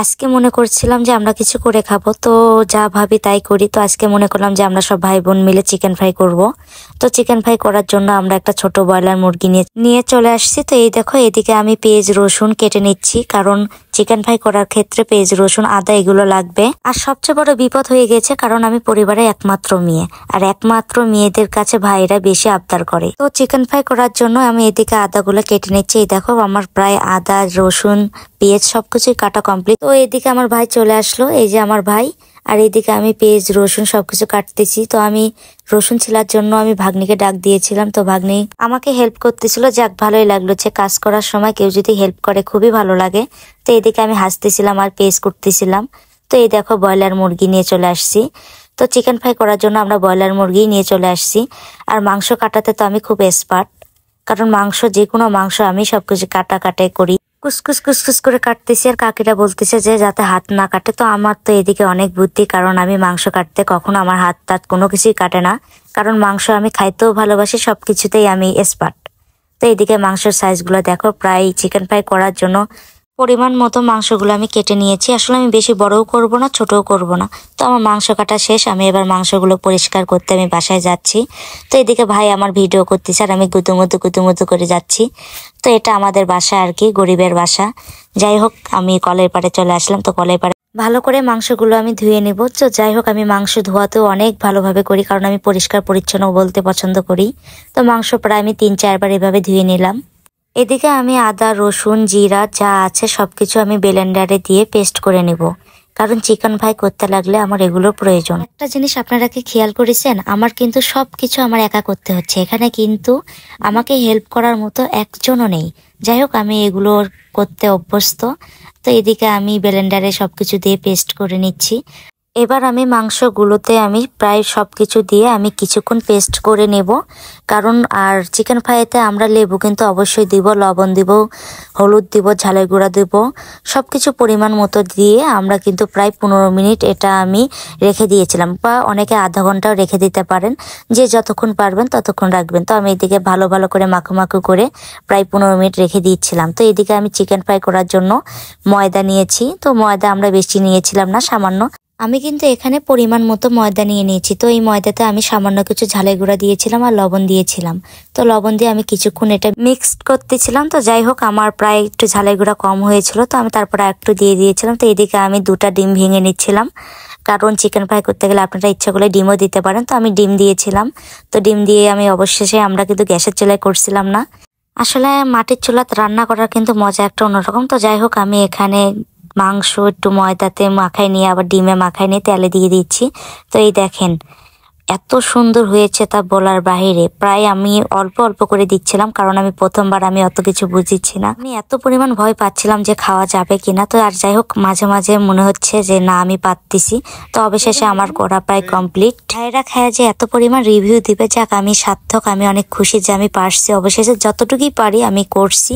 আজকে মনে করছিলাম যে আমরা কিছু করে খাবো, তো যা ভাবি তাই করি। তো আজকে মনে করলাম যে আমরা সব ভাই বোন মিলে চিকেন ফ্রাই করব। তো চিকেন ফ্রাই করার জন্য আমরা একটা ছোট ব্রয়লার মুরগি নিয়ে চলে আসছি। তো এই দেখো, এদিকে আমি পেঁয়াজ রসুন কেটে নিচ্ছি, কারণ চিকেন ফ্রাই করার ক্ষেত্রে পেঁয়াজ রসুন আদা এগুলো লাগবে। আর সবচেয়ে বড় বিপদ হয়ে গেছে, কারণ আমি পরিবারে একমাত্র মেয়ে, আর একমাত্র মেয়েদের কাছে ভাইরা বেশি আবদার করে। তো চিকেন ফ্রাই করার জন্য আমি এদিকে আদাগুলো কেটে নিচ্ছি। এই দেখো, আমার প্রায় আদা রসুন পেঁয়াজ সবকিছুই কাটা কমপ্লিট। তো এদিকে আমার ভাই চলে আসলো, এই যে আমার ভাই। আর এইদিকে আমি পেঁয়াজ রসুন সবকিছু কাটতেছি। তো আমি রসুন ছিলার জন্য আমি ভাগ্নিকে ডাক দিয়েছিলাম, তো ভাগ্নি আমাকে হেল্প করতেছিল। যাক, ভালোই লাগলো যে কাজ করার সময় কেউ যদি হেল্প করে খুবই ভালো লাগে। তো এদিকে আমি হাসতেছিলাম আর পেস্ট করতেছিলাম। তো এই দেখো, ব্রয়লার মুরগি নিয়ে চলে আসছি। তো চিকেন ফ্রাই করার জন্য আমরা ব্রয়লার মুরগি নিয়ে চলে আসছি। আর মাংস কাটাতে তো আমি খুব এক্সপার্ট, কারণ মাংস যে কোনো মাংস আমি সবকিছু কাটাই করি। কুসকুস কুসকুস করে কাটতেছি, আর কাকিরা বলতেছে যে যাতে হাত না কাটে। তো আমার তো এদিকে অনেক বুদ্ধি, কারণ আমি মাংস কাটতে কখনো আমার হাত টাত কোনো কিছুই কাটে না, কারণ মাংস আমি খাইতেও ভালোবাসি, সবকিছুতেই আমি এক্সপার্ট। তো এইদিকে মাংসের সাইজগুলো দেখো, প্রায় চিকেন ফ্রাই করার জন্য পরিমাণ মতো মাংসগুলো আমি কেটে নিয়েছি। আসলে আমি বেশি বড়ও করব না, ছোটও করব না। তো আমার মাংস কাটা শেষ, আমি এবার মাংসগুলো পরিষ্কার করতে আমি বাসায় যাচ্ছি। তো এদিকে ভাই আমার ভিডিও করতেছে, আর আমি গুতুমুতু করে যাচ্ছি। তো এটা আমাদের বাসা আর কি, গরিবের বাসা। যাই হোক, আমি কলের পাড়ে চলে আসলাম। তো কলের পাড়ে ভালো করে মাংসগুলো আমি ধুয়ে নিব। তো যাই হোক, আমি মাংস ধোয়াতেও অনেক ভালোভাবে করি, কারণ আমি পরিষ্কার পরিচ্ছন্ন বলতে পছন্দ করি। তো মাংস প্রায় আমি 3-4 বার এভাবে ধুয়ে নিলাম। এদিকে আমি আদা রসুন জিরা যা আছে সবকিছু আমি ব্লেন্ডারে দিয়ে পেস্ট করে নিব, কারণ চিকেন ফ্রাই করতে লাগলে আমার এগুলোর প্রয়োজন। একটা জিনিস আপনারা কি খেয়াল করেছেন, আমার কিন্তু সবকিছু আমার একা করতে হচ্ছে এখানে, কিন্তু আমাকে হেল্প করার মতো একজনও নেই। যাই হোক, আমি এগুলো করতে অভ্যস্ত। তো এদিকে আমি ব্লেন্ডারে সবকিছু দিয়ে পেস্ট করে নিচ্ছি। এবার আমি মাংসগুলোতে আমি প্রায় সবকিছু দিয়ে আমি কিছুক্ষণ পেস্ট করে নেব, কারণ আর চিকেন ফ্রাইতে আমরা লেবু কিন্তু অবশ্যই দিব, লবণ দিব, হলুদ দিব, ঝালের গুঁড়া দিব, সবকিছু পরিমাণ মতো দিয়ে আমরা কিন্তু প্রায় 15 মিনিট এটা আমি রেখে দিয়েছিলাম, বা অনেকে আধা ঘন্টাও রেখে দিতে পারেন, যে যতক্ষণ পারবেন ততক্ষণ রাখবেন। তো আমি এদিকে ভালো করে মাখু করে প্রায় 15 মিনিট রেখে দিয়েছিলাম। তো এদিকে আমি চিকেন ফ্রাই করার জন্য ময়দা নিয়েছি। তো ময়দা আমরা বেশি নিয়েছিলাম না, সামান্য। আমি কিন্তু এখানে পরিমাণ মতো ময়দা নিয়ে নিয়েছি। তো এই ময়দাতে আমি সামান্য কিছু ঝালের গুঁড়া দিয়েছিলাম আর লবণ দিয়েছিলাম। তো লবণ দিয়ে আমি কিছুক্ষণ এটা মিক্সড করতেছিলাম। তো যাই হোক, আমার প্রায় একটু ঝালের গুঁড়া কম হয়েছিল, তো আমি তারপরে একটু দিয়ে দিয়েছিলাম। তো এদিকে আমি 2টা ডিম ভেঙে নিচ্ছিলাম, কারণ চিকেন ফ্রাই করতে গেলে আপনারা ইচ্ছা করলে ডিমও দিতে পারেন। তো আমি ডিম দিয়েছিলাম। তো ডিম দিয়ে আমি অবশেষে, আমরা কিন্তু গ্যাসের চুলায় করছিলাম না, আসলে মাটির চুলাতে রান্না করার কিন্তু মজা একটা অন্যরকম। তো যাই হোক, আমি এখানে মাংস একটু ময়দাতে মাখাই নিয়ে আবার ডিমে মাখাই নিয়ে তেলে দিয়ে দিচ্ছি। তো এই দেখেন, এত সুন্দর হয়েছে তা বলার বাহিরে। প্রায় আমি অল্প করে দিচ্ছিলাম, কারণ আমি প্রথমবার, আমি অত কিছু বুঝিচ্ছি না। আমি এত পরিমাণ ভয় পাচ্ছিলাম যে খাওয়া যাবে কিনা। তো আর যাই হোক, মাঝে মনে হচ্ছে যে না, আমি পারতেছি। তো অবশেষে আমার করা প্রায় কমপ্লিট। ভাইরা খায় যে এত পরিমাণ রিভিউ দিবে, যাক আমি সার্থক, আমি অনেক খুশি যে আমি পারছি। অবশেষে যতটুকুই পারি আমি করছি।